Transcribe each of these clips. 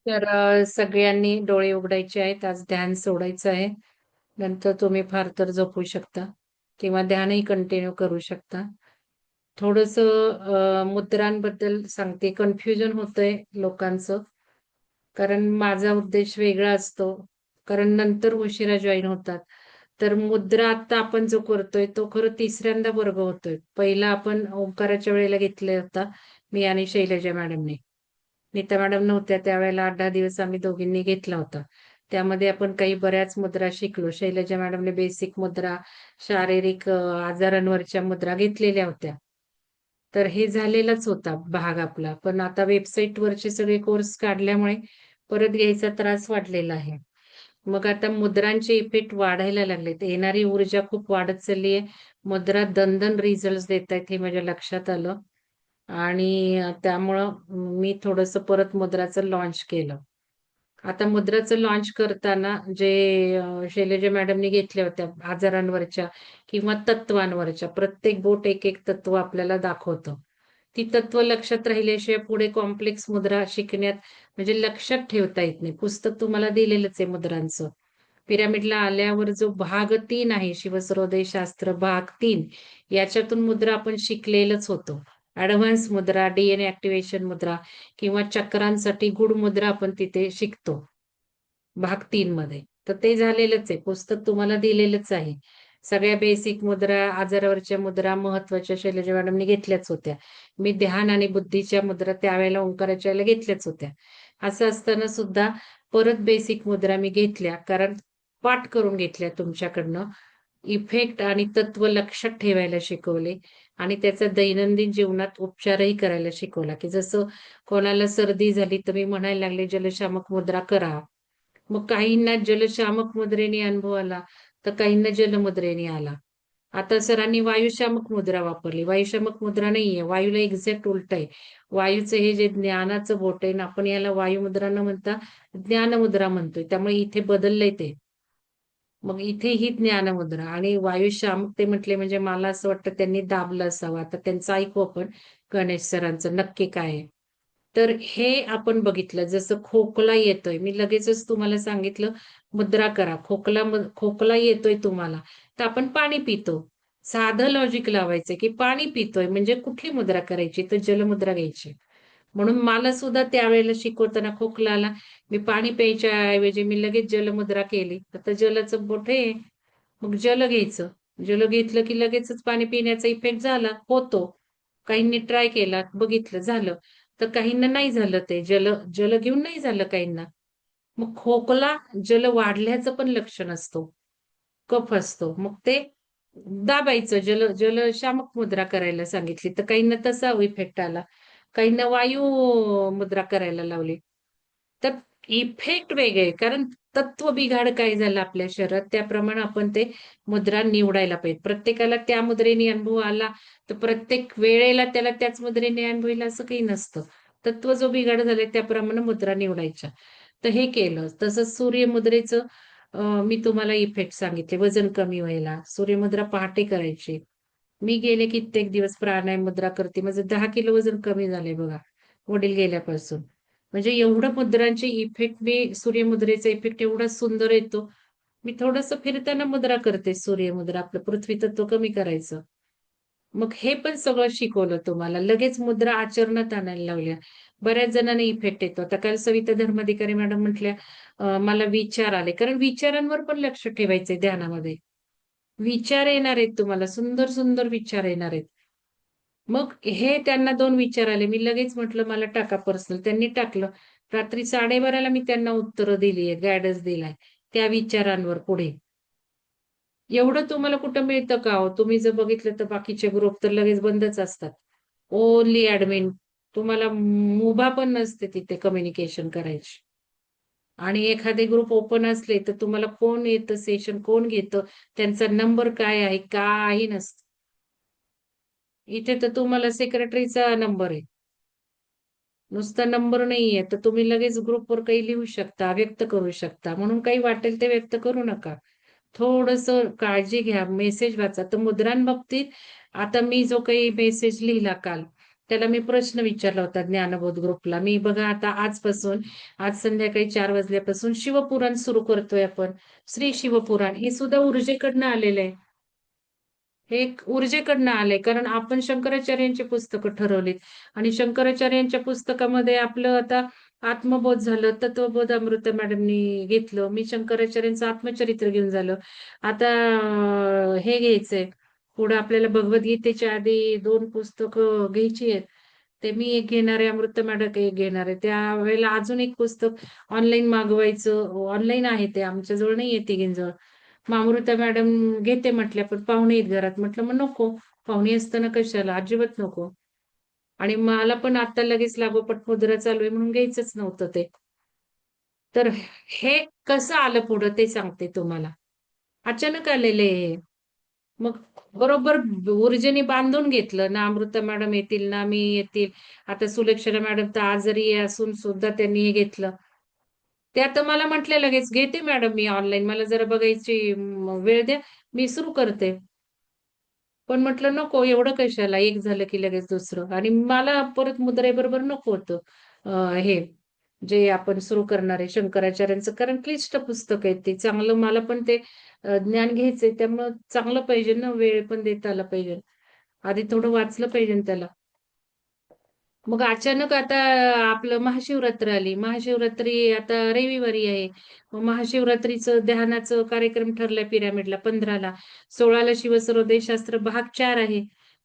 तर सगळ्यांनी डोळे उघडायचे आहेत. आज ध्यान सोडायचं आहे. नंतर तुम्ही फार तर झोपू शकता किंवा ध्यानही कंटिन्यू करू शकता. थोडस मुद्रांबद्दल सांगते. कन्फ्युजन होतंय लोकांचं, कारण माझा उद्देश वेगळा असतो. कारण नंतर उशिरा जॉईन होतात. तर मुद्रा आता आपण जो करतोय तो खरं तिसऱ्यांदा वर्ग होतोय. पहिला आपण ओंकाराच्या वेळेला घेतला होता, मी आणि शैलजा मॅडमने. नीता मॅडम नव्हत्या त्यावेळेला 8-10 दिवस आम्ही दोघींनी घेतला होता. त्यामध्ये आपण काही बऱ्याच मुद्रा शिकलो. शैलजा मॅडमने बेसिक मुद्रा, शारीरिक आजारांवरच्या मुद्रा घेतलेल्या होत्या. तर हे झालेलाच होता भाग आपला. पण आता वेबसाईटवरचे सगळे कोर्स काढल्यामुळे परत घ्यायचा त्रास वाढलेला आहे. मग आता मुद्रांचे इफेक्ट वाढायला लागलेत. येणारी ऊर्जा खूप वाढत चालली आहे. मुद्रा दणदण रिझल्ट देत आहेत हे माझ्या लक्षात आलं. आणि त्यामुळं मी थोडंसं परत मुद्राचं लॉन्च केलं. आता मुद्राचं लॉन्च करताना जे शैलजा मॅडमनी घेतल्या होत्या आजारांवरच्या किंवा तत्वांवरच्या, प्रत्येक बोट एक एक तत्व आपल्याला दाखवतं. ती तत्व लक्षात राहिल्याशिवाय पुढे कॉम्प्लेक्स मुद्रा शिकण्यात म्हणजे लक्षात ठेवता येत नाही. पुस्तक तुम्हाला दिलेलंच आहे मुद्रांचं. पिरामिडला आल्यावर जो भाग 3 आहे, शिवसरोदय शास्त्र भाग 3, याच्यातून मुद्रा आपण शिकलेलंच होतो. ऍडव्हान्स मुद्रा, डीएनए ऍक्टिव्हेशन मुद्रा किंवा चक्रांसाठी गुड मुद्रा आपण तिथे शिकतो भाग 3 मध्ये. तर ते झालेलंच आहे. पुस्तक तुम्हाला दिलेलंच आहे. सगळ्या बेसिक मुद्रा, आजारावरच्या मुद्रा महत्वाच्या शैलजा मॅडमनी घेतल्याच होत्या. मी ध्यान आणि बुद्धीच्या मुद्रा त्यावेळेला ओंकाराच्या वेळेला घेतल्याच होत्या. असं असताना सुद्धा परत बेसिक मुद्रा मी घेतल्या, कारण पाठ करून घेतल्या तुमच्याकडनं. इफेक्ट आणि तत्व लक्षात ठेवायला शिकवले आणि त्याचा दैनंदिन जीवनात उपचारही करायला शिकवला, की जसं कोणाला सर्दी झाली तर मी म्हणायला लागले जलशामक मुद्रा करा. मग काहींना जलशामक मुद्रेने अनुभव आला, तर काहींना जलमुद्रेने आला. आता सरांनी वायुशामक मुद्रा वापरली. वायुशामक मुद्रा नाहीये, वायूला एक्झॅक्ट उलट आहे. वायूचं हे जे ज्ञानाचं बोट आहे ना, आपण याला वायुमुद्रा न म्हणता ज्ञानमुद्रा म्हणतोय. त्यामुळे इथे बदललंय ते. मग इथे ही ज्ञानमुद्रा आणि वायुशामक ते म्हटले म्हणजे मला असं वाटतं त्यांनी दाबलं असावं. आता त्यांचं ऐकू आपण गणेश सरांचं नक्की काय आहे. तर हे आपण बघितलं. जसं खोकला येतोय, मी लगेचच तुम्हाला सांगितलं मुद्रा करा. खोकला येतोय तुम्हाला, तर आपण पाणी पितो. साधं लॉजिक लावायचं की पाणी पितोय म्हणजे कुठली मुद्रा करायची, तर जलमुद्रा घ्यायची. म्हणून मला सुद्धा त्यावेळेला शिकवताना खोकला आला, मी पाणी प्यायच्या ऐवजी मी लगेच जलमुद्रा केली. आता जलाचं बोट आहे, मग जल घ्यायचं. जल घेतलं की लगेचच पाणी पिण्याचा इफेक्ट झाला, होतो. काहींनी ट्राय केला, बघितलं, झालं. तर काहींना नाही झालं ते. जल जल घेऊन नाही झालं काहींना. मग खोकला जल वाढल्याचं पण लक्षण असतो. कफ असतो. मग ते दाबायचं. जलशामक मुद्रा करायला सांगितली. तर काहींना तसा इफेक्ट आला. काहींना वायू मुद्रा करायला लावली. तर इफेक्ट वेगळे, कारण तत्व बिघाड काय झालं आपल्या शरीरात त्याप्रमाणे आपण ते मुद्रा निवडायला पाहिजे. प्रत्येकाला त्या मुद्रेने अनुभव आला तर प्रत्येक वेळेला त्याला त्याच मुद्रेने अनुभव येईल असं काही नसतं. तत्व जो बिघाड झालाय त्याप्रमाणे मुद्रा निवडायच्या. तर हे केलं. तसंच सूर्यमुद्रेचं मी तुम्हाला इफेक्ट सांगितले. वजन कमी व्हायला सूर्यमुद्रा पहाटे करायची. मी गेले कित्येक दिवस प्राणायाम मुद्रा करते. माझं 10 किलो वजन कमी झालंय बघा, वडील गेल्यापासून. म्हणजे एवढं मुद्रांचे इफेक्ट, मी सूर्यमुद्रेचा इफेक्ट एवढा सुंदर येतो. मी थोडंसं फिरताना मुद्रा करते सूर्यमुद्रा, आपलं पृथ्वी तत्व कमी करायचं. मग हे पण सगळं शिकवलं तुम्हाला. लगेच मुद्रा आचरणात आणायला लावल्या. बऱ्याच जणांना इफेक्ट येतो. आता काल सविता धर्माधिकारी मॅडम म्हटल्या, मला विचार आले. कारण विचारांवर पण लक्ष ठेवायचंय ध्यानामध्ये. विचार येणार आहेत तुम्हाला, सुंदर सुंदर विचार येणार आहेत. मग हे त्यांना 2 विचार आले. मी लगेच म्हटलं मला टाका पर्सनल. त्यांनी टाकलं. रात्री 12:30ला मी त्यांना उत्तरं दिली आहेत, गाईडन्स दिलाय. त्या विचारांवर पुढे. एवढं तुम्हाला कुठं मिळतं का हो? तुम्ही जर बघितलं तर बाकीचे ग्रुप तर लगेच बंदच असतात. Only admin. तुम्हाला मुभा पण नसते तिथे कम्युनिकेशन करायची. आणि एखादे ग्रुप ओपन असले तर तुम्हाला कोण येतं सेशन, कोण घेतं, त्यांचा नंबर काय आहे, काही नसतं. इथे तर तुम्हाला सेक्रेटरीचा नंबर आहे. नुसता नंबर नाहीये, तर तुम्ही लगेच ग्रुपवर काही लिहू शकता, व्यक्त करू शकता. म्हणून काही वाटेल ते व्यक्त करू नका. थोडंसं काळजी घ्या, मेसेज वाचा. तर मुद्रांबाबतीत आता मी जो काही मेसेज लिहिला काल, त्याला मी प्रश्न विचारला होता ज्ञानबोध ग्रुपला. मी बघा आता आजपासून, आज संध्याकाळी 4 वाजल्यापासून शिवपुराण सुरू करतोय आपण. श्री शिवपुराण हे सुद्धा ऊर्जेकडनं आलेलं आहे. हे एक ऊर्जेकडनं आलंय, कारण आपण शंकराचार्यांची पुस्तकं ठरवलीत आणि शंकराचार्यांच्या पुस्तकामध्ये आपलं आता आत्मबोध झालं, तत्वबोध अमृता मॅडमनी घेतलं, मी शंकराचार्यांचं आत्मचरित्र घेऊन झालं. आता हे घ्यायचंय पुढे आपल्याला, भगवद्गीतेच्या आधी 2 पुस्तकं घ्यायची आहेत. ते मी एक घेणार आहे, अमृता मॅडम एक घेणार आहे. त्यावेळेला अजून एक पुस्तक ऑनलाईन मागवायचं, ऑनलाईन आहे ते, आमच्याजवळ नाहीये तिघींजवळ. मग अमृता मॅडम घेते म्हटल्या, पण पाहुणे आहेत घरात. म्हटलं मग नको, पाहुणे असताना कशाला, अजिबात नको. आणि मला पण आता लगेच लागोपाठ मुद्रा चालू आहे म्हणून घ्यायचंच नव्हतं ते. तर हे कसं आलं पुढं ते सांगते तुम्हाला. अचानक आलेले हे. मग बरोबर ऊर्जेने बांधून घेतलं ना, अमृता मॅडम येतील ना, मी येतील. आता सुलक्षणा मॅडम तर आजारी असून सुद्धा त्यांनी हे घेतलं. त्या तर मला म्हटल्या लगेच, घेते मॅडम मी ऑनलाईन, मला जरा बघायची वेळ द्या, मी सुरू करते. पण म्हटलं नको, एवढं कशाला, एक झालं की लगेच दुसरं. आणि मला परत मुद्रेबरोबर नको होतं हे जे आपण सुरू करणार आहे शंकराचार्यांचं, कारण क्लिष्ट पुस्तक आहे ते. चांगलं मला पण ते ज्ञान घ्यायचंय, त्यामुळं चांगलं पाहिजे ना, वेळ पण देता आला पाहिजे. आधी थोडं वाचलं पाहिजे त्याला. मग अचानक आता आपलं महाशिवरात्र आली. महाशिवरात्री आता रविवारी आहे. मग महाशिवरात्रीचं ध्यानाचं कार्यक्रम ठरलाय पिरामिडला 15ला. 16ला शिवसर्वोदय शास्त्र भाग 4 आहे.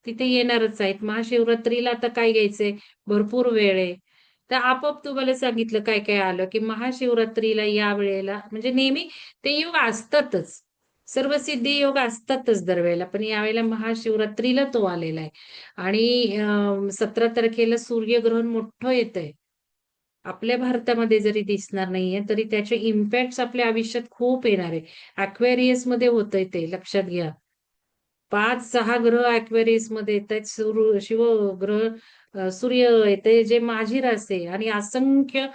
तिथे येणारच आहेत. महाशिवरात्रीला आता काय घ्यायचंय? भरपूर वेळ आहे. तर आपोआप तुम्हाला सांगितलं काय काय आलं, की महाशिवरात्रीला या वेळेला म्हणजे नेहमी ते योग असतातच. सर्व सिद्धी योग असतातच दरवेळेला, पण यावेळेला महाशिवरात्रीला तो आलेला आहे. आणि 17 तारखेला सूर्यग्रहण मोठं येतंय. आपल्या भारतामध्ये जरी दिसणार नाहीये, तरी त्याचे इम्पॅक्ट आपल्या आयुष्यात खूप येणार आहे. अक्वेरियस मध्ये होतंय ते, लक्षात घ्या. 5-6 ग्रह अक्वेरियस मध्ये येत आहेत. शिवग्रह सूर्य येते जे माझी रास आहे, आणि असंख्य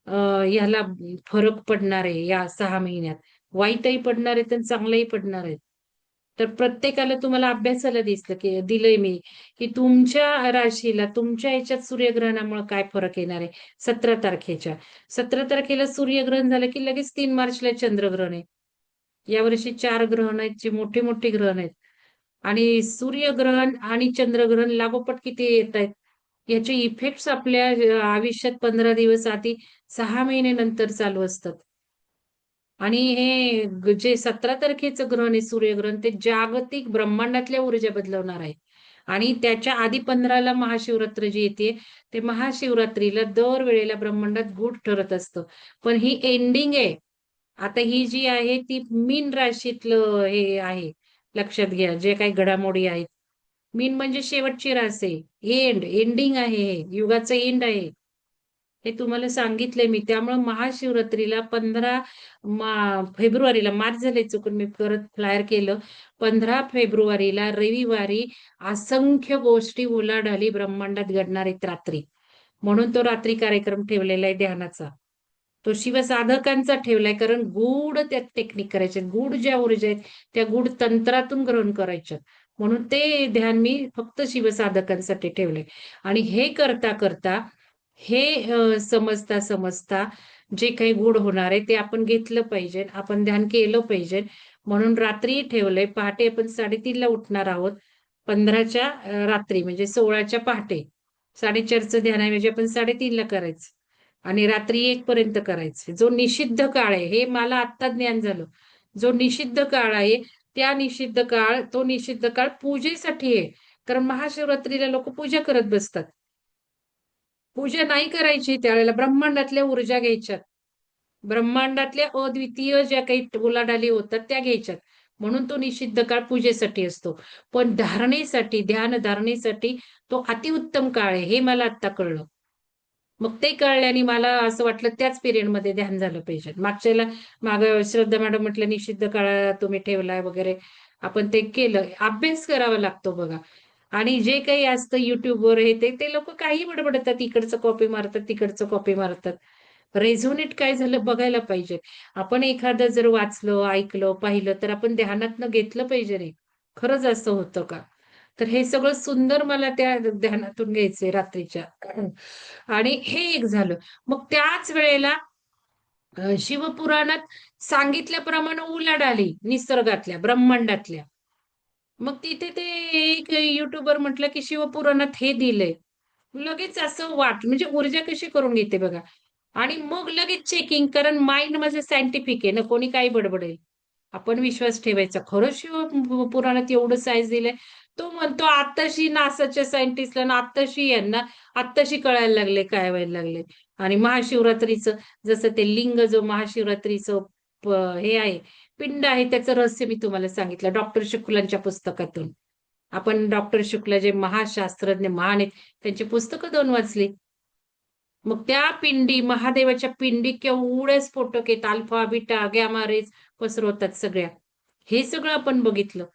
ह्याला फरक पडणार आहे या 6 महिन्यात. वाईटही पडणार आहेत आणि चांगलंही पडणार आहेत. तर प्रत्येकाला तुम्हाला अभ्यासाला दिलंय मी, की तुमच्या राशीला तुमच्या ह्याच्यात सूर्यग्रहणामुळे काय फरक येणार आहे. 17 तारखेला सूर्यग्रहण झालं की लगेच 3 मार्चला चंद्रग्रहण आहे. यावर्षी 4 ग्रहण आहेत, जे मोठी मोठी ग्रहण आहेत. आणि सूर्यग्रहण आणि चंद्रग्रहण लागोपाठ किती येत आहेत, याचे इफेक्ट्स आपल्या आयुष्यात 15 दिवस आधी, 6 महिने नंतर चालू असतात. आणि हे जे 17 तारखेचं ग्रहण आहे, सूर्यग्रहण, ते जागतिक ब्रह्मांडातल्या ऊर्जा बदलवणार आहे. आणि त्याच्या आधी 15ला महाशिवरात्र जी येते, ते महाशिवरात्रीला दरवेळेला ब्रह्मांडात गूढ ठरत असतं. पण ही एंडिंग आहे. आता ही जी आहे ती मीन राशीतलं हे आहे. लक्षात घ्या, जे काही घडामोडी आहेत. मीन म्हणजे शेवटची रास आहे. एंडिंग आहे हे. युगाचं एंड आहे. हे तुम्हाला सांगितलंय मी. त्यामुळे महाशिवरात्रीला 15 फेब्रुवारीला, मार्च झाले चुकून, मी परत फ्लायर केलं. 15 फेब्रुवारीला रविवारी असंख्य गोष्टी उलाढाली ब्रह्मांडात घडणार आहेत रात्री. म्हणून तो रात्री कार्यक्रम ठेवलेला आहे ध्यानाचा. तो शिवसाधकांचा ठेवलाय, कारण गूढ त्यात टेक्निक करायचे, गूढ ज्या ऊर्जा आहेत त्या गूढ तंत्रातून ग्रहण करायच्या. म्हणून ते ध्यान मी फक्त शिवसाधकांसाठी ठेवलंय. आणि हे करता करता, हे समजता समजता जे काही गूढ होणार आहे ते आपण घेतलं पाहिजे, आपण ध्यान केलं पाहिजे. म्हणून रात्री ठेवलंय. पहाटे आपण 3:30ला उठणार आहोत. 15च्या रात्री म्हणजे 16च्या पहाटे. 4:30चं ध्यानाऐवजी आपण 3:30ला करायचं. आणि रात्री 1 पर्यंत करायचे. जो निषिद्ध काळ आहे, हे मला आत्ता ज्ञान झालं. जो निषिद्ध काळ आहे, तो निषिद्ध काळ पूजेसाठी आहे. कारण महाशिवरात्रीला लोक पूजा करत बसतात. पूजा नाही करायची त्यावेळेला, ब्रह्मांडातल्या ऊर्जा घ्यायच्यात. ब्रह्मांडातल्या अद्वितीय ज्या काही उलाढाली होतात त्या घ्यायच्यात. म्हणून तो निषिद्ध काळ पूजेसाठी असतो. पण धारणेसाठी, ध्यान धारणेसाठी तो अतिउत्तम काळ आहे, हे मला आत्ता कळलं. मग ते कळल्याने मला असं वाटलं त्याच पिरियडमध्ये ध्यान झालं पाहिजे. मागं श्रद्धा मॅडम म्हटलं निषिद्ध काळ तुम्ही ठेवलाय वगैरे. आपण ते केलं. अभ्यास करावा लागतो बघा. आणि जे काही असतं युट्यूबवर हे ते लोक काही बडबडतात, इकडचं कॉपी मारतात, तिकडचं कॉपी मारतात. रेझोनेट काय झालं बघायला पाहिजे. आपण एखादं जर वाचलं, ऐकलं, पाहिलं, तर आपण ध्यानातनं घेतलं पाहिजे रे. खरंच असं होतं का? तर हे सगळं सुंदर मला त्या ध्यानातून घ्यायचंय रात्रीच्या. आणि हे एक झालं. मग त्याच वेळेला शिवपुराणात सांगितल्याप्रमाणे उलाढाल आली निसर्गातल्या, ब्रह्मांडातल्या. मग तिथे ते एक युट्यूबर म्हटलं की शिवपुराणात हे दिलंय. लगेच असं म्हणजे ऊर्जा कशी करून घेते बघा. आणि मग लगेच चेकिंग, कारण माइंड माझं सायंटिफिक आहे ना, कोणी काही बडबडेल. आपण विश्वास ठेवायचा. खरंच शिवपुराणात एवढं सायन्स दिलंय. तो म्हणतो आत्ताशी नासाच्या सायंटिस्टला ना आत्ताशी यांना आत्ताशी कळायला लागले, काय व्हायला लागले. आणि महाशिवरात्रीचं जसं ते लिंग जो महाशिवरात्रीचं हे आहे, पिंड आहे, त्याचं रहस्य मी तुम्हाला सांगितलं डॉक्टर शुक्लांच्या पुस्तकातून. आपण डॉक्टर शुक्ल जे महाशास्त्रज्ञ महान आहेत, त्यांची पुस्तकं 2 वाचली. मग त्या पिंडी, महादेवाच्या पिंडी केवढे स्फोटक आहेत, अल्फा, बीटा, गॅमा रेज पसरवतात सगळ्या. हे सगळं आपण बघितलं.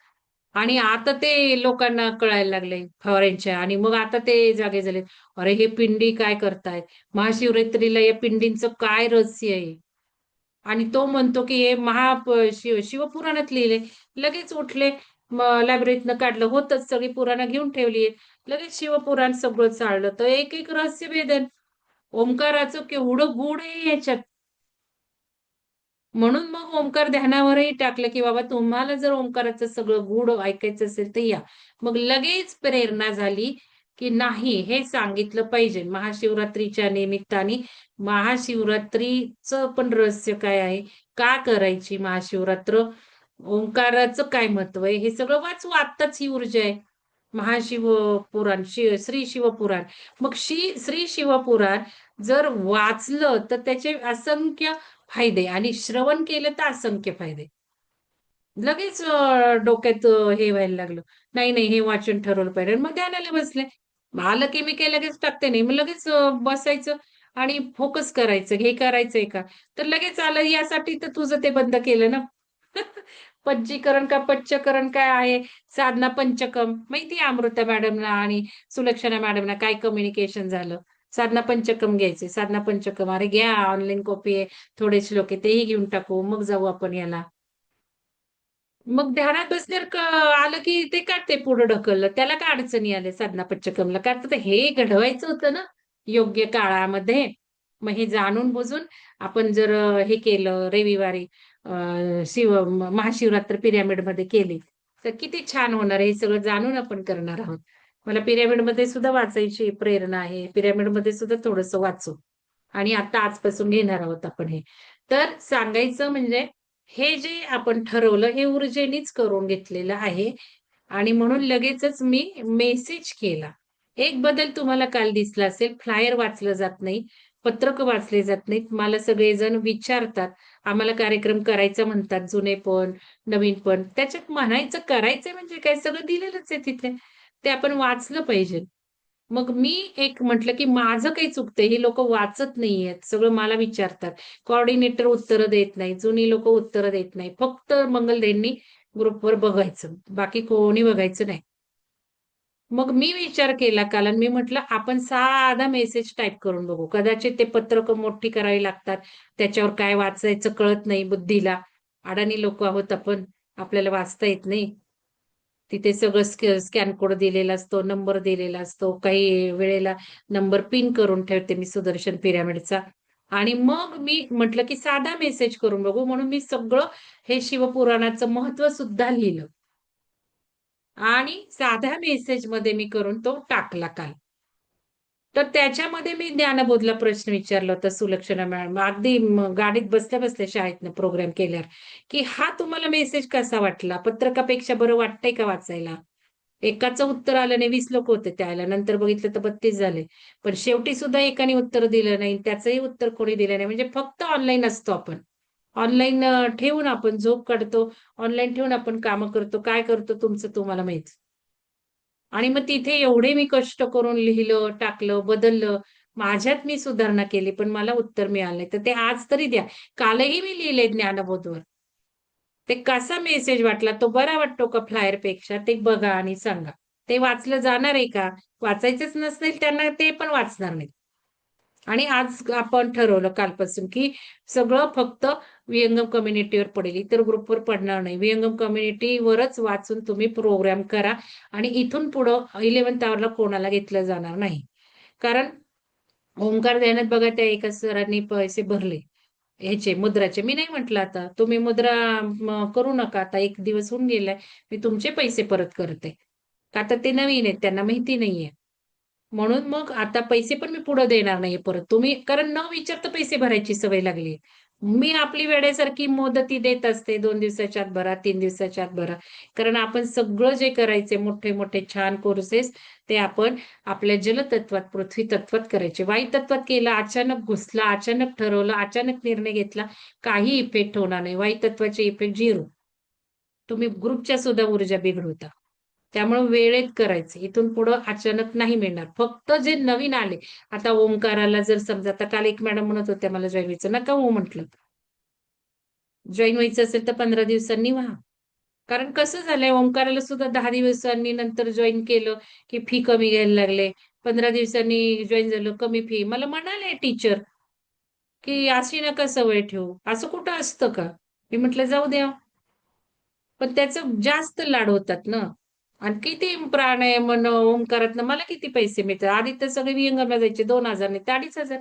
आणि आता ते लोकांना कळायला लागलंय फॉरेनच्या, आणि मग आता ते जागे झालेत. अरे हे पिंडी काय करतायत? महाशिवरात्रीला या पिंडींचं काय रहस्य आहे? आणि तो म्हणतो की हे शिवपुराणात लिहिले. लगेच उठले, लायब्ररीतनं काढलं, होतच सगळी पुराणं घेऊन ठेवली. लगेच शिवपुराण सगळं चाललं. तर एक एक रहस्य भेदन ओंकाराचं केवढं गूढ आहे याच्यात. म्हणून मग ओंकार ध्यानावरही टाकलं की बाबा तुम्हाला जर ओंकाराचं सगळं गूढ ऐकायचं असेल तर या. मग लगेच प्रेरणा झाली की नाही, हे सांगितलं पाहिजे. महाशिवरात्रीच्या निमित्ताने महाशिवरात्रीचं पण रहस्य काय आहे, का करायची महाशिवरात्र, ओंकाराचं काय महत्व आहे, हे सगळं वाचू. आत्ताच ही ऊर्जा आहे. महाशिवपुराण, श्री शिवपुराण. मग श्री शिवपुराण जर वाचलं तर त्याचे असंख्य फायदे, आणि श्रवण केलं तर असंख्य फायदे. लगेच डोक्यात हे व्हायला लागलं. नाही, नाही, हे वाचन ठरवलं पाहिजे. मग ध्यानाला बसले. आलं की मी काही लगेच टाकते नाही. मग लगेच बसायचं आणि फोकस करायचं. हे करायचंय का? तर लगेच आलं. यासाठी तर तुझं ते बंद केलं ना. पंचीकरण का पच्चकरण काय आहे? साधना पंचकम. माहिती आहे अमृता मॅडमला आणि सुलक्षणा मॅडमला काय कम्युनिकेशन झालं? साधना पंचकम घ्यायचे. साधना पंचकम. अरे घ्या, ऑनलाईन कॉपी आहे. थोडे श्लोक आहे, तेही घेऊन टाकू. मग जाऊ आपण याला. मग ध्यानात बसल्यावर आलं की ते काढते पुढे ढकललं. त्याला काय अडचणी आल्या साधना पंचकमला? कारण तर हे घडवायचं होतं ना योग्य काळामध्ये. मग हे जाणून बुजून आपण जर हे केलं रविवारी, महाशिवरात्र पिरॅमिडमध्ये केली तर किती छान होणार आहे. हे सगळं जाणून आपण करणार आहोत. मला पिरॅमिडमध्ये सुद्धा वाचायची प्रेरणा आहे. पिरॅमिडमध्ये सुद्धा थोडंसं वाचू. आणि आता आजपासून घेणार आहोत आपण हे. तर सांगायचं म्हणजे हे जे आपण ठरवलं हे ऊर्जेनीच करून घेतलेलं आहे. आणि म्हणून लगेचच मी मेसेज केला. एक बदल तुम्हाला काल दिसला असेल, फ्लायर वाचलं जात नाही, पत्रकं वाचले जात नाहीत. मला सगळेजण विचारतात, आम्हाला कार्यक्रम करायचा म्हणतात, जुने पण, नवीन पण. त्याच्यात म्हणायचं करायचंय म्हणजे काय, सगळं दिलेलंच आहे तिथे. ते आपण वाचलं पाहिजे. मग मी एक म्हटलं की माझं काही चुकतंय, ही लोकं वाचत नाहीयेत. सगळं मला विचारतात. कोऑर्डिनेटर उत्तरं देत नाही, जुनी लोकं उत्तरं देत नाही. फक्त मंगलदेंनी ग्रुपवर बघायचं, बाकी कोणी बघायचं नाही. मग मी विचार केला काल आणि मी म्हटलं आपण साधा मेसेज टाइप करून बघू. कदाचित ते पत्रकं मोठी करावी लागतात. त्याच्यावर काय वाचायचं कळत नाही बुद्धीला. अडाणी लोकं आहोत आपण. आपल्याला वाचता येत नाही. तिथे सगळं स्कॅन कोड दिलेला असतो, नंबर दिलेला असतो. काही वेळेला नंबर पिन करून ठेवते मी सुदर्शन पिरॅमिडचा. आणि मग मी म्हटलं की साधा मेसेज करून बघू, म्हणून मी सगळं हे शिवपुराणाचं महत्व सुद्धा लिहिलं. आणि साध्या मेसेजमध्ये मी करून तो टाकला काल. तर त्याच्यामध्ये मी ज्ञानबोधला प्रश्न विचारला होता सुलक्षणा मॅडम. अगदी गाडीत बसल्या-बसल्या शाळेतनं प्रोग्राम केल्यावर, की हा तुम्हाला मेसेज कसा वाटला? पत्रकापेक्षा बरं वाटतंय का वाचायला? एकाचं उत्तर आलं नाही, 20 लोक होते त्यावेळेला. नंतर बघितलं तर 32 झाले. पण शेवटी सुद्धा एकाने उत्तर दिलं नाही. त्याचंही उत्तर कोणी दिलं नाही. म्हणजे फक्त ऑनलाईन असतो आपण. ऑनलाईन ठेवून आपण झोप काढतो. ऑनलाईन ठेवून आपण कामं करतो. काय करतो तुमचं तुम्हाला माहीत. आणि मग तिथे एवढे मी कष्ट करून लिहिलं, टाकलं, बदललं. माझ्यात मी सुधारणा केली, पण मला उत्तर मिळालं नाही. तर ते आज तरी द्या. कालही मी लिहिले ज्ञानबोधवर. ते कसा मेसेज वाटला, तो बरा वाटतो का फ्लायरपेक्षा? ते बघा आणि सांगा. ते वाचलं जाणार आहे का? वाचायचंच नसेल त्यांना ते पण वाचणार नाहीत. आणि आज आपण ठरवलं कालपासून की सगळं फक्त विहंगम कम्युनिटीवर पडेल, इतर ग्रुपवर पडणार नाही. विहंगम कम्युनिटीवरच वाचून तुम्ही प्रोग्राम करा आणि इथून पुढं 11th आवरला कोणाला घेतलं जाणार नाही. कारण ओंकार ध्यानात बघा त्या एका सरांनी पैसे भरले ह्याचे मुद्राचे. मी नाही म्हटलं आता तुम्ही मुद्रा करू नका, आता एक दिवस होऊन गेलाय, मी तुमचे पैसे परत करते. का आता ते नवीन आहेत, त्यांना माहिती नाहीये. म्हणून मग आता पैसे पण मी पुढे देणार नाहीये परत. तुम्ही कारण न विचारता पैसे भरायची सवय लागली. मी आपली वेळेसारखी मुदती देत असते, 2 दिवसाच्या आत भरा, 3 दिवसाच्या आत भरा. कारण आपण सगळं जे करायचे मोठे मोठे छान कोर्सेस ते आपण आपल्या जलतत्वात, पृथ्वी तत्वात करायचे. वायू तत्वात केलं, अचानक घुसला, अचानक ठरवलं, अचानक निर्णय घेतला, काही इफेक्ट होणार नाही. वायू तत्वाचे इफेक्ट 0. तुम्ही ग्रुपच्या सुद्धा ऊर्जा बिघडवता. त्यामुळे वेळेत करायचे. इथून पुढं अचानक नाही मिळणार. फक्त जे नवीन आले, आता ओंकाराला जर समजा आता काल एक मॅडम म्हणत होत्या मला जॉईन व्हायचं, नका हो म्हटलं. जॉईन व्हायचं असेल तर 15 दिवसांनी व्हा. कारण कसं झालंय ओंकाराला सुद्धा 10 दिवसांनी नंतर जॉईन केलं की फी कमी घ्यायला लागले. 15 दिवसांनी जॉईन झालं कमी फी. मला म्हणाले टीचर की अशी नका सवय ठेवू. असं कुठं असतं का? मी म्हटलं जाऊ द्या. पण त्याचं जास्त लाड होतात ना. आणि किती प्राणायाम ओंकारातनं मला किती पैसे मिळतात. आधी तर सगळे विहंगमला जायचे 2,000 नाही तर 2,500.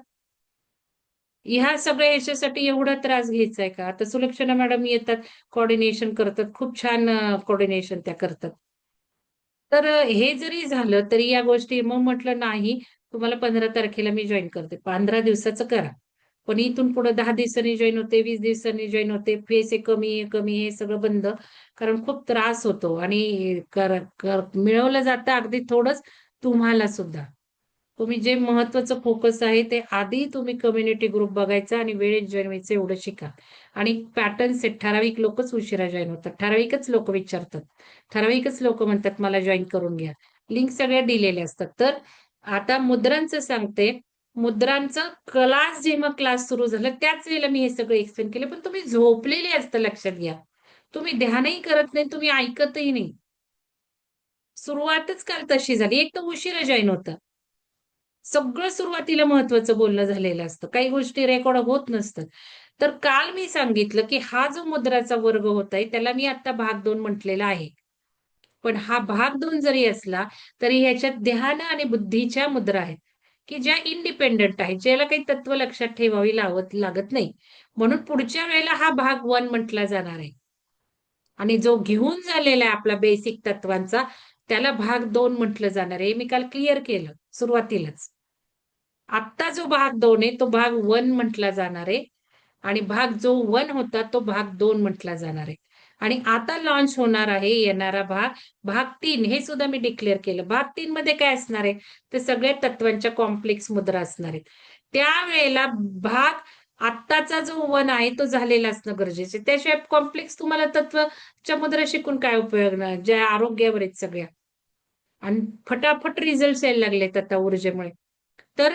ह्या सगळ्या याच्यासाठी एवढा त्रास घ्यायचाय का? आता सुलक्षणा मॅडम येतात, कोऑर्डिनेशन करतात. खूप छान कोऑर्डिनेशन त्या करतात. तर हे जरी झालं तरी या गोष्टी मग म्हटलं नाही, तुम्हाला 15 तारखेला मी जॉईन करते. 15 दिवसाचं करा. पण इथून पुढे 10 दिवसांनी जॉईन होते, 20 दिवसांनी जॉईन होते. पैसे कमी, कमी हे सगळं बंद. कारण खूप त्रास होतो आणि मिळवलं जातं अगदी थोडंच तुम्हाला सुद्धा. तुम्ही जे महत्वाचं फोकस आहे ते आधी तुम्ही कम्युनिटी ग्रुप बघायचा आणि वेळेत जॉईन व्हायचं एवढं शिका. आणि पॅटर्न सेट ठराविक लोकच उशिरा जॉईन होतात. ठराविकच लोक विचारतात. ठराविकच लोक म्हणतात मला जॉईन करून घ्या. लिंक सगळ्या दिलेल्या असतात. तर आता मुद्रांचं सांगते. मुद्रांचं क्लास जेव्हा क्लास सुरू झाला त्याच वेळेला मी हे सगळं एक्सप्लेन केलं. पण तुम्ही झोपलेले असतं लक्षात घ्या. तुम्ही ध्यानही करत नाही, तुम्ही ऐकतही नाही. सुरुवातच काल तशी झाली. एक तर उशिरा जॉईन होतं. सगळं सुरुवातीला महत्वाचं बोलणं झालेलं असतं. काही गोष्टी रेकॉर्ड होत नसतात. तर काल मी सांगितलं, की हा जो मुद्राचा वर्ग होताय त्याला मी आता भाग 2 म्हटलेला आहे. पण हा भाग 2 जरी असला, तरी ह्याच्यात ध्यान आणि बुद्धीच्या मुद्रा आहेत, की ज्या इंडिपेंडंट आहेत, ज्याला काही तत्व लक्षात ठेवावी लागत नाही. म्हणून पुढच्या वेळेला हा भाग 1 म्हटला जाणार आहे. आणि जो घेऊन झालेला आहे आपला बेसिक तत्वांचा, त्याला भाग 2 म्हटलं जाणार आहे. हे मी काल क्लिअर केलं सुरुवातीलाच. आत्ता जो भाग 2 आहे तो भाग 1 म्हटला जाणार आहे आणि भाग जो 1 होता तो भाग 2 म्हटला जाणार आहे. आणि आता लॉन्च होणार आहे येणारा भाग 3 हे सुद्धा मी डिक्लेअर केलं. भाग 3 मध्ये काय असणार आहे? तर सगळ्या तत्वांच्या कॉम्प्लेक्स मुद्रा असणार आहेत. त्यावेळेला भाग आत्ताचा जो 1 आहे तो झालेला असणं गरजेचं आहे. त्याशिवाय कॉम्प्लेक्स तुम्हाला तत्वच्या मुद्रा शिकून काय उपयोग नाही, ज्या आरोग्यावर आहेत सगळ्या. आणि फटाफट रिझल्ट यायला लागलेत आता ऊर्जेमुळे. तर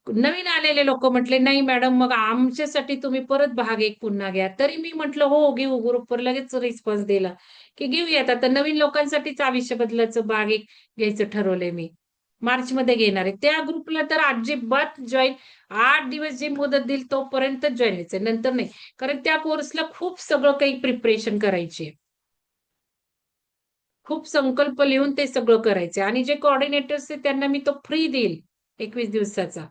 नवीन आलेले लोक म्हटले, "नाही मॅडम, मग आमच्यासाठी तुम्ही परत भाग 1 पुन्हा घ्या." तरी मी म्हटलं, "हो, घेऊ." ग्रुपवर लगेच रिस्पॉन्स दिला, की घेऊयात. आता नवीन लोकांसाठीच आयुष्य बदलाचं भाग 1 घ्यायचं ठरवलंय मी. मार्चमध्ये घेणार आहे. त्या ग्रुपला तर अजिबात जॉईन 8 दिवस जी मुदत देईल तोपर्यंतच जॉईन व्हायचंय, नंतर नाही. कारण त्या कोर्सला खूप सगळं काही प्रिपरेशन करायची आहे. खूप संकल्प लिहून ते सगळं करायचे आणि जे कोऑर्डिनेटर्स आहेत त्यांना मी तो फ्री देईल 21 दिवसाचा.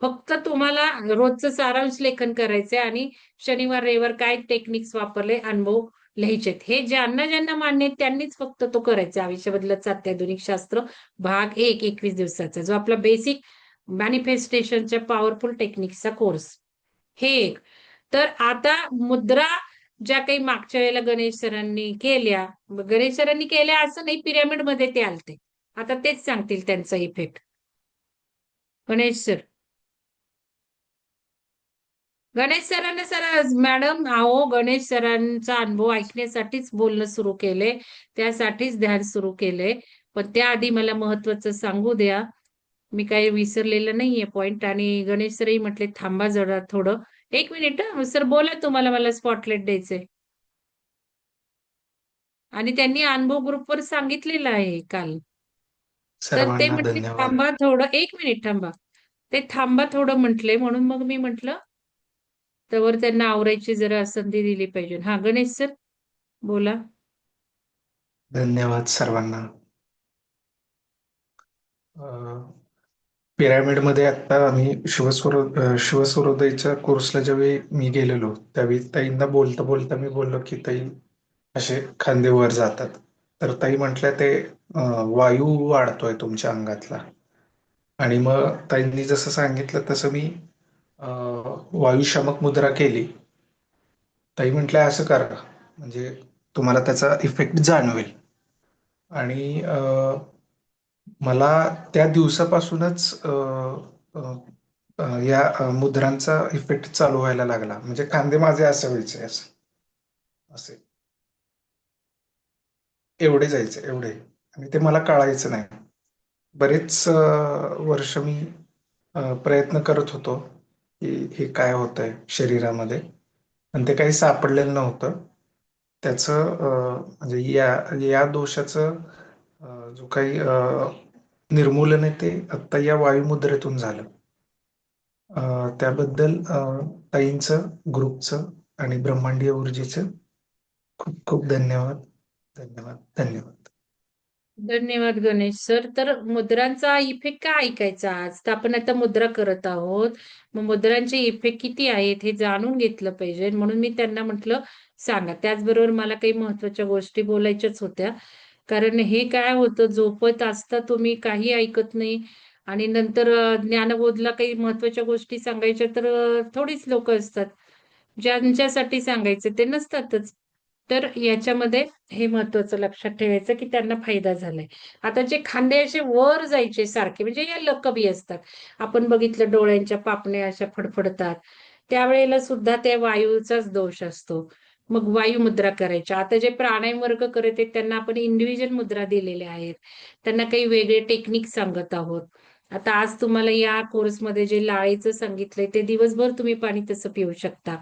फक्त तुम्हाला रोजचं सारांश लेखन करायचंय आणि शनिवार, रविवार काय टेक्निक्स वापरले, अनुभव लिहायचेत. हे ज्यांना मान्य आहे त्यांनीच फक्त तो करायचा. आयुष्य बदलाचं अत्याधुनिक शास्त्र भाग 1 21 दिवसाचा जो आपला बेसिक मॅनिफेस्टेशनच्या पॉवरफुल टेक्निक्सचा कोर्स. हे एक. तर आता मुद्रा ज्या काही मागच्या वेळेला गणेश सरांनी केल्या, गणेश सरांनी केल्या असं नाही, पिरामिडमध्ये ते आलते. आता तेच सांगतील त्यांचा इफेक्ट. गणेश सर. गणेश सरांना सर मॅडम अहो गणेश सरांचा अनुभव ऐकण्यासाठीच बोलणं सुरू केले. त्यासाठीच ध्यान सुरू केले. पण त्याआधी मला महत्वाचं सांगू द्या. मी काही विसरलेलं नाहीये पॉइंट आणि गणेश सरही म्हटले थांबा जरा थोडं. 1 मिनिट सर बोला तुम्हाला मला स्पॉटलाइट द्यायचंय. आणि त्यांनी अनुभव ग्रुपवर सांगितलेलं आहे काल. तर ते सर्वांना म्हटले धन्यवाद. थांबा थोडं 1 मिनिट थांबा. ते थांबा थोडं म्हटलंय, म्हणून मग मी म्हटलं तवर त्यांना आवरायची जरा संधी दिली पाहिजे. हा गणेश सर बोला. धन्यवाद सर्वांना. पिरामिडमध्ये आता आम्ही शिवसूर्योदयच्या कोर्सला ज्यावेळी मी गेलेलो त्यावेळी ताईंना बोलता बोलता मी बोललो की ताई असे खांदे वर जातात. तर ताई म्हटल्या ते वायू वाढतोय तुमच्या अंगातला. आणि मग ताईंनी जसं सांगितलं तसं मी वायुशामक मुद्रा केली. ताई म्हटल्या असं करा म्हणजे तुम्हाला त्याचा इफेक्ट जाणवेल. आणि मला त्या दिवसापासूनच अ, या मुद्रांचा इफेक्ट चालू व्हायला लागला. म्हणजे खांदे माझे असे व्हायचे असे असे एवढे जायचे एवढे. आणि ते मला कळायचं नाही. बरेच वर्ष मी प्रयत्न करत होतो की हे काय होतंय शरीरामध्ये, पण ते काही सापडलेलं नव्हतं. त्याचं म्हणजे या दोषाचं जो काही निर्मूलन आहे ते आत्ता या वायुमुद्रेतून झालं. त्याबद्दल ताईंचं, ग्रुपचं आणि ब्रह्मांडीय ऊर्जेचं खूप खूप धन्यवाद. धन्यवाद. धन्यवाद. धन्यवाद गणेश सर. तर मुद्रांचा इफेक्ट काय ऐकायचा आज? तर आपण आता मुद्रा करत आहोत. मग मुद्रांचे इफेक्ट किती आहेत हे जाणून घेतलं पाहिजे. म्हणून मी त्यांना म्हटलं सांगा. त्याचबरोबर मला काही महत्वाच्या गोष्टी बोलायच्याच होत्या. कारण हे काय होतं, झोपत असता तुम्ही काही ऐकत नाही आणि नंतर ज्ञानबोधला काही महत्वाच्या गोष्टी सांगायच्या तर थोडीच लोक असतात. ज्यांच्यासाठी सांगायचे ते नसतातच. तर याच्यामध्ये हे महत्वाचं लक्षात ठेवायचं की त्यांना फायदा झालाय. आता जे खांदे असे वर जायचे सारखे म्हणजे या लकबी असतात. आपण बघितलं डोळ्यांच्या पापण्या अशा फडफडतात. त्यावेळेला सुद्धा त्या वायूचाच दोष असतो. मग वायू मुद्रा करायच्या. आता जे प्राणायाम वर्ग करत आहेत त्यांना आपण इंडिव्हिज्युअल मुद्रा दिलेल्या आहेत. त्यांना काही वेगळे टेक्निक सांगत आहोत. आता आज तुम्हाला या कोर्समध्ये जे लाळेचं सांगितलंय ते दिवसभर तुम्ही पाणी तसं पिऊ शकता.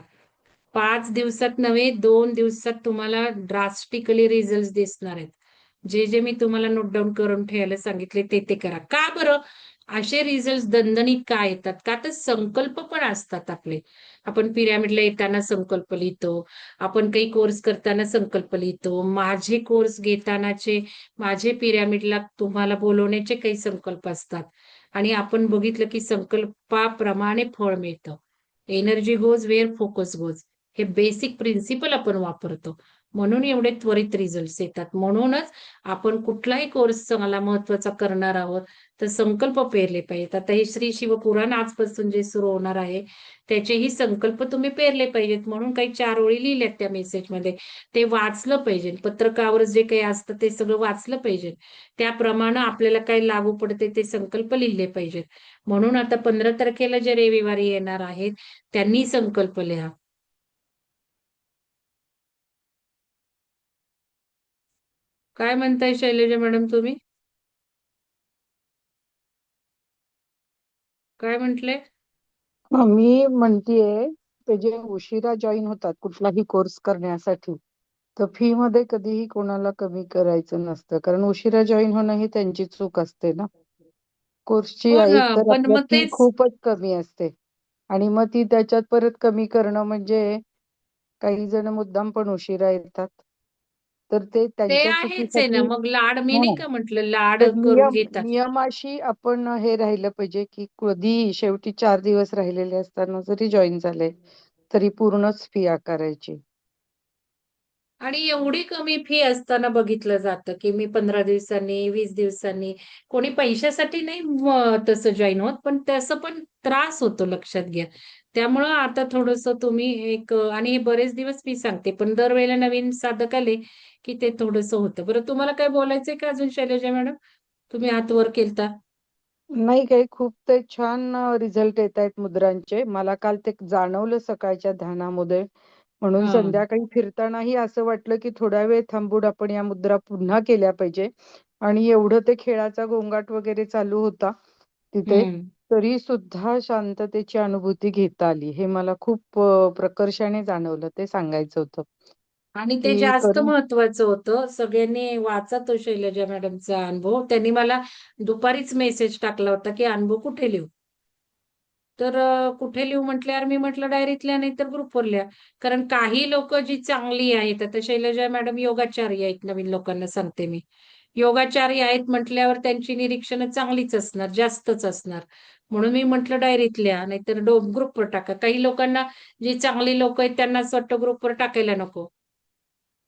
5 दिवसात नव्हे 2 दिवसात तुम्हाला ड्रास्टिकली रिझल्ट दिसणार आहेत. जे जे मी तुम्हाला नोट डाऊन करून ठेवायला सांगितले ते ते करा. का बरं असे रिझल्ट दणदणीत का येतात? का तर संकल्प पण असतात आपले. आपण पिरॅमिडला येताना संकल्प लिहितो. आपण काही कोर्स करताना संकल्प लिहितो. माझे कोर्स घेतानाचे माझे पिरॅमिडला तुम्हाला बोलवण्याचे काही संकल्प असतात. आणि आपण बघितलं की संकल्पाप्रमाणे फळ मिळतं. Energy goes where focus goes. हे बेसिक प्रिन्सिपल आपण वापरतो. म्हणून एवढे त्वरित रिझल्ट येतात. म्हणूनच आपण कुठलाही कोर्स चांगला महत्वाचा करणार आहोत तर संकल्प पेरले पाहिजेत. आता हे श्री शिवपुराण आजपासून जे सुरू होणार आहे त्याचेही संकल्प तुम्ही पेरले पाहिजेत. म्हणून काही 4 ओळी लिहिल्यात त्या मेसेजमध्ये. ते वाचलं पाहिजे. पत्रकावर जे काही असतं ते सगळं वाचलं पाहिजे. त्याप्रमाणे आपल्याला काय लागू पडते ते संकल्प लिहिले पाहिजेत. म्हणून आता 15 तारखेला जे रविवारी येणार आहेत त्यांनी संकल्प लिहा. काय म्हणताय शैलजा मॅडम तुम्ही? काय म्हंटले? मी म्हणतीये ते जे उशिरा जॉईन होतात कुठलाही कोर्स करण्यासाठी तर फी मध्ये कधीही कोणाला कमी करायचं नसतं, कारण उशिरा जॉईन होणं ही त्यांची चूक असते ना. कोर्सची हो ना, एक तर पण आपल्या मग फी तेच खूपच कमी असते आणि मग ती त्याच्यात परत कमी करणं म्हणजे काही जण मुद्दाम पण उशिरा येतात, तर ते ते त्यांच्या आहेच आहे ना. चुकीसाठी. मग लाड मी नाही हा, का म्हटलं लाड तर करून घेतात. नियमाशी आपण हे राहिलं पाहिजे की कधी शेवटी 4 दिवस राहिलेले असताना जरी जॉईन झाले तरी पूर्णच फी आकारायची. आणि एवढी कमी फी असताना बघितलं जातं की मी 15 दिवसांनी 20 दिवसांनी कोणी पैशासाठी नाही तसं जॉईन होत पण तसं पण त्रास होतो लक्षात घ्या. त्यामुळं आता थोडस तुम्ही एक आणि हे बरेच दिवस मी सांगते पण दरवेळेला नवीन साधक आले की ते थोडंसं होतं. बरं तुम्हाला काय बोलायचंय का अजून शैलजा मॅडम? तुम्ही हात वर केलता. नाही काही खूप ते छान रिझल्ट येत आहेत मुद्रांचे. मला काल ते जाणवलं सकाळच्या ध्यानामध्ये. म्हणून हा. संध्याकाळी फिरतानाही असं वाटलं की थोडा वेळ थांबून आपण या मुद्रा पुन्हा केल्या पाहिजे. आणि एवढं ते खेळाचा गोंगाट वगैरे चालू होता तिथे, हम्म. तरी सुद्धा शांततेची अनुभूती घेता आली. हे मला खूप प्रकर्षाने जाणवलं. ते सांगायचं होतं आणि ते की जास्त करून. महत्वाचं होतं. सगळ्यांनी वाचा तो शैलजा मॅडमचा अनुभव. त्यांनी मला दुपारीच मेसेज टाकला होता की अनुभव कुठे लिहू? तर कुठे लिहू म्हटल्यावर मी म्हटलं डायरीत लिहा, नाही तर ग्रुपवर लिहा. कारण काही लोक जी चांगली आहेत, आता शैलजा मॅडम योगाचार्य आहेत, नवीन लोकांना सांगते मी. योगाचार्य आहेत म्हटल्यावर त्यांची निरीक्षणं चांगलीच असणार, जास्तच असणार. म्हणून मी म्हटलं डायरीत लिहा, नाहीतर ग्रुपवर टाका. काही लोकांना, जी चांगली लोक आहेत त्यांना असं वाटतं ग्रुपवर टाकायला नको.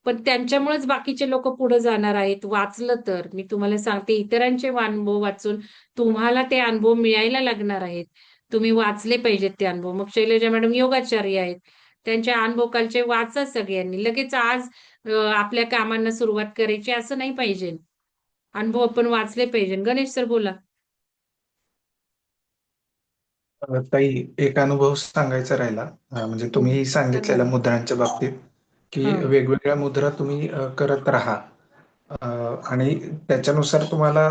पण त्यांच्यामुळेच बाकीचे लोक पुढे जाणार आहेत. वाचलं तर मी तुम्हाला सांगते, इतरांचे अनुभव वाचून तुम्हाला ते अनुभव मिळायला लागणार आहेत. तुम्ही वाचले पाहिजेत ते अनुभव. मग शैलजा मॅडम योगाचार्य आहेत, त्यांच्या अनुभव कालचे वाचा सगळ्यांनी. लगेच आज आपल्या कामांना सुरुवात करायची असं नाही पाहिजे. अनुभव आपण वाचले पाहिजे. गणेश सर बोला. ताई, एक अनुभव सांगायचा राहिला. म्हणजे तुम्ही सांगा सांगितलेल्या ना. मुद्रांच्या बाबतीत की हा. वेगवेगळ्या मुद्रा तुम्ही करत राहा. अ, आणि त्याच्यानुसार तुम्हाला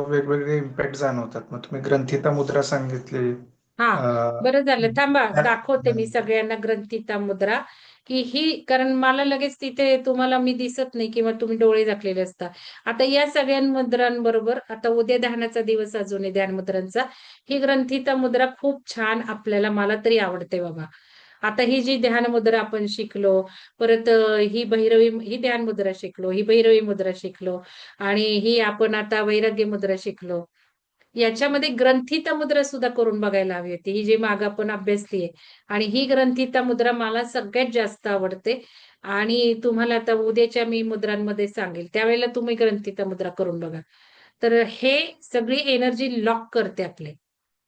वेगवेगळे इम्पॅक्ट जाणवतात. मग तुम्ही ग्रंथिता मुद्रा सांगितली. हा, अ, बरं झालं. थांबा, दाखवते मी त्यानंतर सगळ्यांना ग्रंथिता मुद्रा. की ही, कारण मला लगेच तिथे तुम्हाला मी दिसत नाही किंवा तुम्ही डोळे झाकलेले असता. आता या सगळ्या मुद्रांबरोबर, आता उद्या ध्यानाचा दिवस अजून आहे ध्यान मुद्रांचा. ही ग्रंथिता मुद्रा खूप छान, आपल्याला, मला तरी आवडते बाबा. आता ही जी ध्यान मुद्रा आपण शिकलो, परत ही भैरवी, ही ध्यान मुद्रा शिकलो, ही भैरवी मुद्रा शिकलो, आणि ही आपण आता वैराग्य मुद्रा शिकलो. याच्यामध्ये ग्रंथिता मुद्रा सुद्धा करून बघायला हवी होती, ही जी माग आपण अभ्यासली आहे. आणि ही ग्रंथिता मुद्रा मला सगळ्यात जास्त आवडते. आणि तुम्हाला आता उद्याच्या मी मुद्रांमध्ये सांगेल, त्यावेळेला तुम्ही ग्रंथिता मुद्रा करून बघा. तर हे सगळी एनर्जी लॉक करते आपले,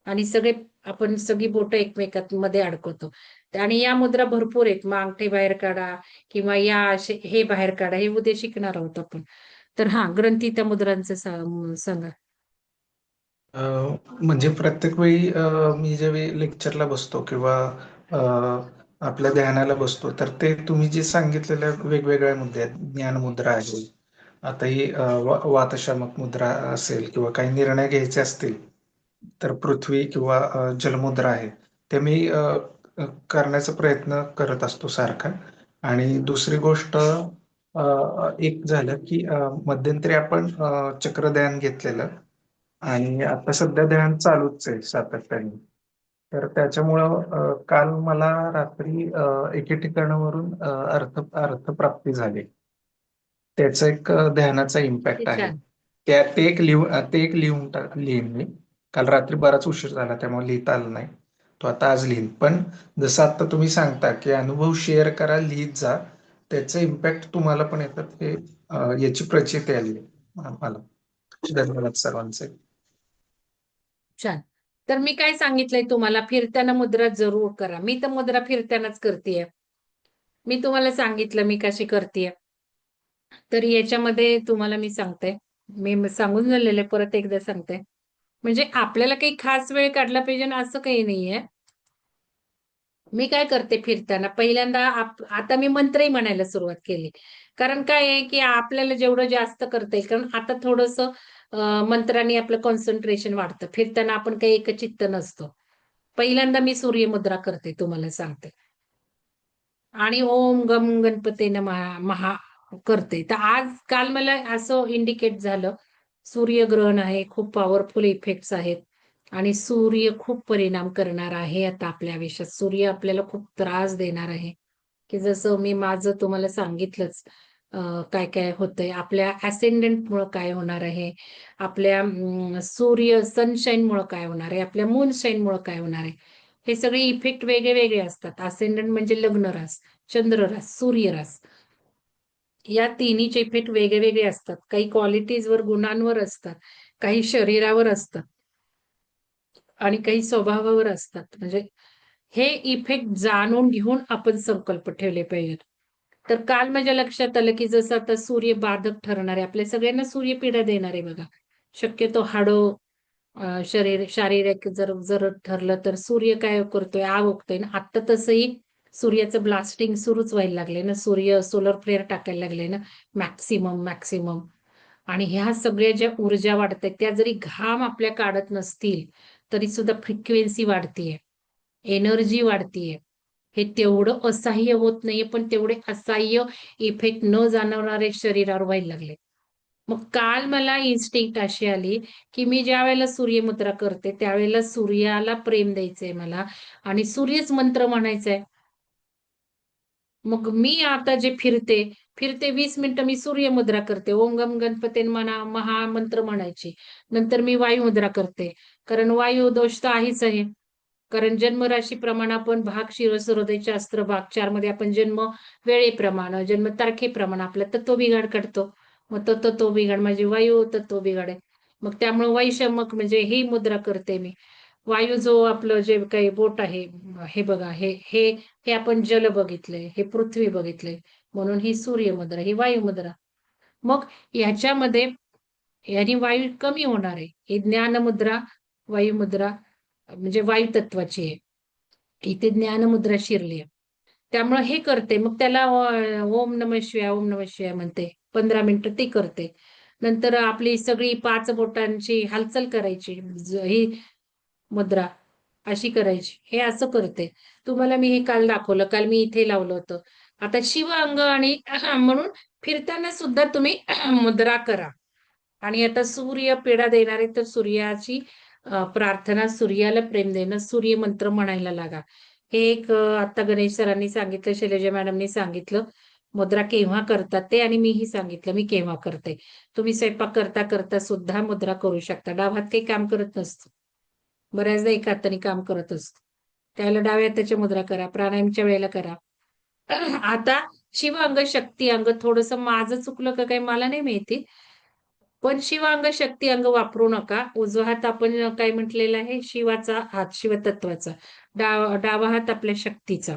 आणि सगळे, आपण सगळी बोटं एकमेकांमध्ये अडकवतो. आणि या मुद्रा भरपूर आहेत. मग अंगठे बाहेर काढा, किंवा या हे बाहेर काढा, हे उद्या शिकणार आहोत आपण. तर हा, ग्रंथिता मुद्रांचं सांगा. अ, म्हणजे प्रत्येक वेळी मी ज्यावेळी लेक्चरला बसतो किंवा अ, आपल्या ध्यानाला बसतो, तर ते तुम्ही जे सांगितलेल्या वेगवेगळ्या मुद्दे आहेत, ज्ञानमुद्रा आहे, आता ही वातशामक मुद्रा असेल, किंवा काही निर्णय घ्यायचे असतील तर पृथ्वी किंवा जलमुद्रा आहे, ते मी करण्याचा प्रयत्न करत असतो सारखा. आणि दुसरी गोष्ट, एक झालं की मध्यंतरी आपण चक्रध्यान घेतलेलं, आणि आता सध्या ध्यान चालूच आहे सातत्याने. तर त्याच्यामुळं काल मला रात्री एके ठिकाणावरून अर्थप्राप्ती झाली. त्याचा एक ध्यानाचा किती इम्पॅक्ट आहे. छान. ते एक लिहीन मी. काल रात्री बराच उशीर झाला, त्यामुळे लिहिता आलं नाही. तो आता आज लिहीन. पण जसं आता तुम्ही सांगता की अनुभव शेअर करा, लिहित जा, त्याचे इम्पॅक्ट तुम्हाला पण येतात, हे याची प्रचिती आली मला. धन्यवाद सर्वांचे. छान. तर मी काय सांगितलंय तुम्हाला, फिरताना मुद्रा जरूर करा. मी तर मुद्रा फिरतानाच करतेय. मी तुम्हाला सांगितलं मी कशी करतेय. तर याच्यामध्ये तुम्हाला मी सांगते, मी सांगून झालेले, परत एकदा सांगते. म्हणजे आपल्याला काही खास वेळ काढला पाहिजे ना, असं काही नाहीये. मी काय करते फिरताना, पहिल्यांदा आता मी मंत्रही म्हणायला सुरुवात केली. कारण काय आहे, की आपल्याला जेवढं जास्त करता येईल, कारण आता थोडंसं मंत्रांनी आपलं कॉन्सन्ट्रेशन वाढतं. फिरताना आपण काही एकचित्त नसतो. पहिल्यांदा मी सूर्यमुद्रा करते, तुम्हाला सांगते. आणि ओम गम गणपते नमः महा करते. तर आज काल मला असं इंडिकेट झालं, सूर्यग्रहण आहे, खूप पॉवरफुल इफेक्ट्स आहेत. आणि सूर्य खूप परिणाम करणार आहे आता आपल्या आयुष्यात. सूर्य आपल्याला खूप त्रास देणार आहे. की जसं मी माझं तुम्हाला सांगितलंच, काय काय होतंय आपल्या ऍसेंडंट मुळे, काय होणार आहे आपल्या सूर्य सनशाईन मुळे, काय होणार आहे आपल्या मूनशाईन मुळे, काय होणार आहे. हे सगळे इफेक्ट वेगळे वेगळे असतात. असेंडंट म्हणजे लग्न रास, चंद्र रास, सूर्य रास, या तिन्हीचे इफेक्ट वेगळे वेगळे असतात. काही क्वालिटीजवर, गुणांवर असतात, काही शरीरावर असतात, आणि काही स्वभावावर असतात. म्हणजे हे इफेक्ट जाणून घेऊन आपण संकल्प ठेवले पाहिजेत. तर काल माझ्या लक्षात आलं, की जसं आता सूर्य बाधक ठरणार आहे, आपल्या सगळ्यांना सूर्य पीडा देणार आहे बघा. शक्यतो हाडो, शरीर, शारीरिक जर जर ठरलं तर सूर्य काय करतोय, आग ओकतोय ना. आता तसंही सूर्याचं ब्लास्टिंग सुरूच व्हायला लागले ना, सूर्य सोलर फ्लेअर टाकायला लागले ना, मॅक्सिमम मॅक्सिमम. आणि ह्या सगळ्या ज्या ऊर्जा वाढतात, त्या जरी घाम आपल्या काढत नसतील तरी सुद्धा फ्रिक्वेन्सी वाढतीये, एनर्जी वाढतीये. हे तेवढं असह्य होत नाहीये, पण तेवढे असह्य इफेक्ट न जाणवणारे शरीरावर व्हायला लागले. मग काल मला इन्स्टिंक्ट अशी आली की मी ज्या वेळेला सूर्यमुद्रा करते त्यावेळेला सूर्याला प्रेम द्यायचंय मला आणि सूर्यच मंत्र म्हणायचंय. मग मी आता जे फिरते फिरते 20 मिनिटं मी सूर्यमुद्रा करते, ओम गम गणपती म्हणा महामंत्र म्हणायची. नंतर मी वायुमुद्रा करते, कारण वायू दोष तर आहेच आहे. कारण जन्म राशीप्रमाणे आपण भाग शिरस्वरोदय शास्त्र भाग 4 मध्ये आपण जन्म वेळेप्रमाणे जन्म तारखेप्रमाणे आपला तत्व बिघाड काढतो. मग तो तत्व बिघाड म्हणजे वायू तत्व बिघाड आहे. मग त्यामुळे वैषमक म्हणजे ही मुद्रा करते मी. वायू जो आपलं जे काही बोट आहे, हे बघा हे हे हे आपण जल बघितलंय, हे पृथ्वी बघितलंय, म्हणून ही सूर्यमुद्रा, ही वायुमुद्रा. मग ह्याच्यामध्ये याने वायू कमी होणार आहे. ही ज्ञानमुद्रा, वायुमुद्रा म्हणजे वायू तत्वाची आहे. इथे ज्ञानमुद्रा शिरली आहे. त्यामुळे हे करते. मग त्याला ओम नमः शिवाय, ओम नमः शिवाय म्हणते. 15 मिनिटं ती करते. नंतर आपली सगळी 5 बोटांची हालचाल करायची. ही मुद्रा अशी करायची. हे असं करते. तुम्हाला मी हे काल दाखवलं. काल मी इथे लावलं होतं. आता शिव अंग आणि म्हणून फिरताना सुद्धा तुम्ही मुद्रा करा. आणि आता सूर्य पीडा देणारे तर सूर्याची प्रार्थना, सूर्याला प्रेम देणं, सूर्य मंत्र म्हणायला लागा. हे एक आता गणेश सरांनी सांगितलं, शैलजा मॅडमनी सांगितलं. मुद्रा केव्हा करतात ते आणि मीही सांगितलं मी केव्हा करते. तुम्ही स्वयंपाक करता करता सुद्धा मुद्रा करू शकता. डाव हात काही काम करत नसतो. बऱ्याचदा एका हाताने काम करत असतो. त्यावेळेला डाव्या हाताच्या मुद्रा करा, प्राणायामच्या वेळेला करा. आता शिव अंग, शक्ती अंग थोडंसं माझं चुकलं का काही मला नाही माहिती. पण शिव अंग, शक्ती अंग वापरू नका. उजवा हात आपण काय म्हटलेला आहे, शिवाचा हात, शिवतत्वाचा. डावा हात आपल्या शक्तीचा.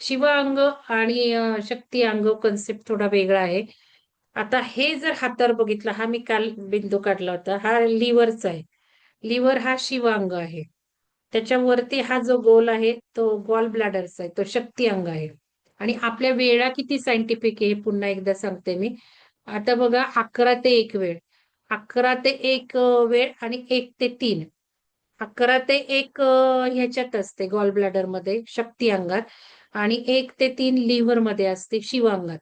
शिव अंग आणि शक्ती अंग कन्सेप्ट थोडा वेगळा आहे. आता हे जर हातावर बघितलं, हा मी काल बिंदू काढला होता, हा लिव्हरचा आहे. लिव्हर हा शिव अंग आहे. त्याच्यावरती हा जो गोल आहे तो गॉल ब्लॅडरचा आहे, तो शक्ती अंग आहे. आणि आपल्या वेळा किती सायंटिफिक आहे हे पुन्हा एकदा सांगते मी. आता बघा 11 ते 1 वेळ, 11 ते 1 वेळ आणि 1 ते 3. 11 ते 1 ह्याच्यात असते गॉल ब्लॅडर मध्ये शक्ती अंगात आणि 1 ते 3 लिव्हर मध्ये असते शिव अंगात.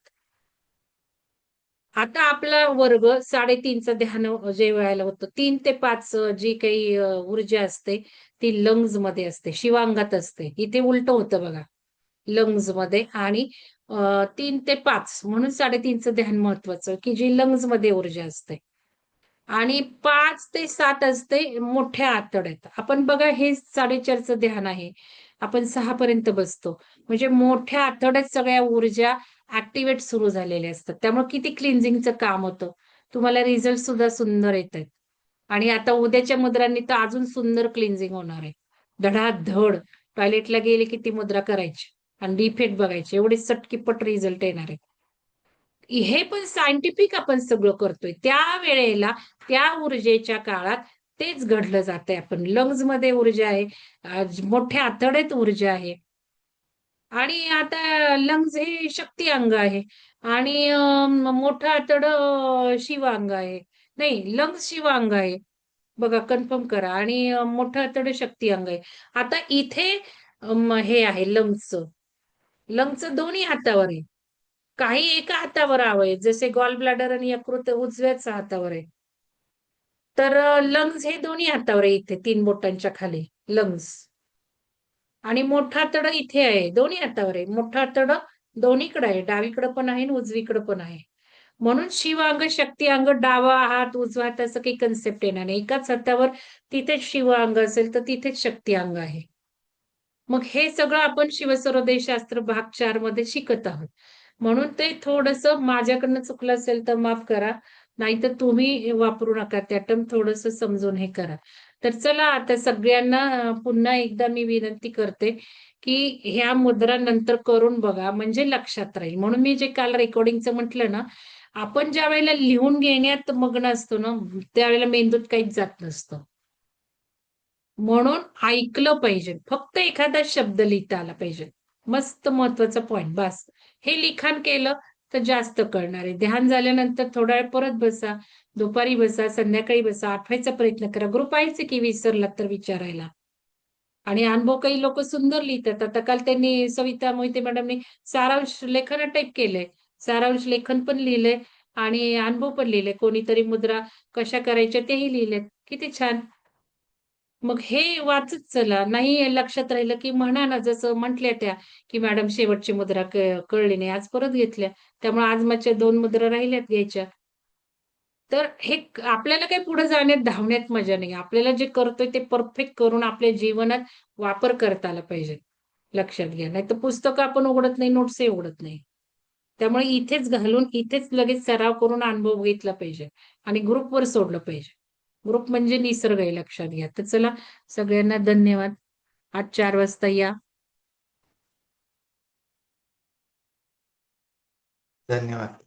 आता आपला वर्ग 3:30चा ध्यान जे वेळेला होतं 3 ते 5 जी काही ऊर्जा असते ती लंग्ज मध्ये असते, शिवांगात असते. इथे उलट होतं बघा, लंग्ज मध्ये आणि 3 ते 5 म्हणून 3:30चं ध्यान महत्वाचं की जी लंग्ज मध्ये ऊर्जा असते. आणि 5 ते 7 असते मोठ्या आतड्यात. आपण बघा हे 4:30चं ध्यान आहे. आपण 6 पर्यंत बसतो. म्हणजे मोठ्या आतड्यात सगळ्या ऊर्जा ऍक्टिव्हेट सुरू झालेल्या असतात. त्यामुळे किती क्लिन्झिंगचं काम होतं. तुम्हाला रिझल्ट सुद्धा सुंदर येत आहेत. आणि आता उद्याच्या मुद्रांनी तर अजून सुंदर क्लिन्झिंग होणार आहे. धडाधड टॉयलेटला गेले की ती मुद्रा करायची आणि इफेक्ट बघायचे. एवढे चटकीपट रिझल्ट येणार आहे. हे पण सायंटिफिक आपण सगळं करतोय. त्या वेळेला त्या ऊर्जेच्या काळात तेच घडलं जातंय. आपण लंग्ज मध्ये ऊर्जा आहे, मोठ्या आतड्यात ऊर्जा आहे. आणि आता लंग्ज हे शक्ती अंग आहे आणि मोठं आतडं शिव अंग आहे. नाही, लंग्स शिव अंग आहे. बघा कन्फर्म करा. आणि मोठं आतडं शक्ती अंग आहे. आता इथे हे आहे लंग्सचं. लंग्सचं दोन्ही हातावर आहे. काही एका हातावर आहे, जसे गॉल ब्लॅडर आणि यकृत उजव्याच हातावर आहे. तर लंग्स हे दोन्ही हातावर आहे, इथे 3 बोटांच्या खाली लंग्स. आणि मोठं आतडं इथे आहे, दोन्ही हातावर आहे. मोठं आतडं दोन्हीकडे आहे, डावीकडे पण आहे आणि उजवीकडे पण आहे. म्हणून शिव अंग, शक्ती अंग, डावा हात उजवा हात असं काही कन्सेप्ट येणार नाही. एकाच हातावर तिथेच शिव अंग असेल तर तिथेच शक्ती अंग आहे. मग हे सगळं आपण शिवसरोदय शास्त्र भाग 4 मध्ये शिकत आहोत. म्हणून ते थोडंसं माझ्याकडनं चुकलं असेल तर माफ करा. नाहीतर तुम्ही वापरू नका त्या टर्म, थोडंसं समजून हे करा. तर चला आता सगळ्यांना पुन्हा एकदा मी विनंती करते की ह्या मुद्रा नंतर करून बघा म्हणजे लक्षात राहील. म्हणून मी जे काल रेकॉर्डिंगचं म्हटलं ना, आपण ज्या वेळेला लिहून घेण्यात मग्न असतो ना त्यावेळेला मेंदूत काहीच जात नसतं. म्हणून ऐकलं पाहिजे. फक्त एखादा शब्द लिहिता आला पाहिजे. मस्त महत्वाचा पॉइंट. बस हे लिखाण केलं तर जास्त कळणार आहे. ध्यान झाल्यानंतर थोडा वेळ परत बसा, दुपारी बसा, संध्याकाळी बसा, आठवायचा प्रयत्न करा. ग्रुप आहेच की विसरलात तर विचारायला. आणि अनुभव काही लोक सुंदर लिहितात. आता काल त्यांनी सविता मोहिते मॅडमनी सारांश लेखन टाईप केलंय, सारांश लेखन पण लिहिलंय आणि अनुभव पण लिहिले. कोणीतरी मुद्रा कशा करायच्या तेही लिहिलेत. किती छान. मग हे वाचत चला. नाही हे लक्षात राहिलं, की म्हणा ना जसं म्हटल्या त्या, की मॅडम शेवटची मुद्रा कळली नाही. आज परत घेतल्या. त्यामुळे आज माझ्या 2 मुद्रा राहिल्यात घ्यायच्या. तर हे आपल्याला काही पुढे जाण्यात, धावण्यात मजा नाही. आपल्याला जे करतोय ते परफेक्ट करून आपल्या जीवनात वापर करता आला पाहिजे. लक्षात घ्या. नाहीतर पुस्तकं आपण उघडत नाही, नोट्सही उघडत नाही. त्यामुळे इथेच घालून, इथेच लगेच सराव करून अनुभव घेतला पाहिजे आणि ग्रुपवर सोडलं पाहिजे. ग्रुप म्हणजे निसर्ग आहे, लक्षात घ्या. तर चला, सगळ्यांना धन्यवाद. आज 4 वाजता या. धन्यवाद.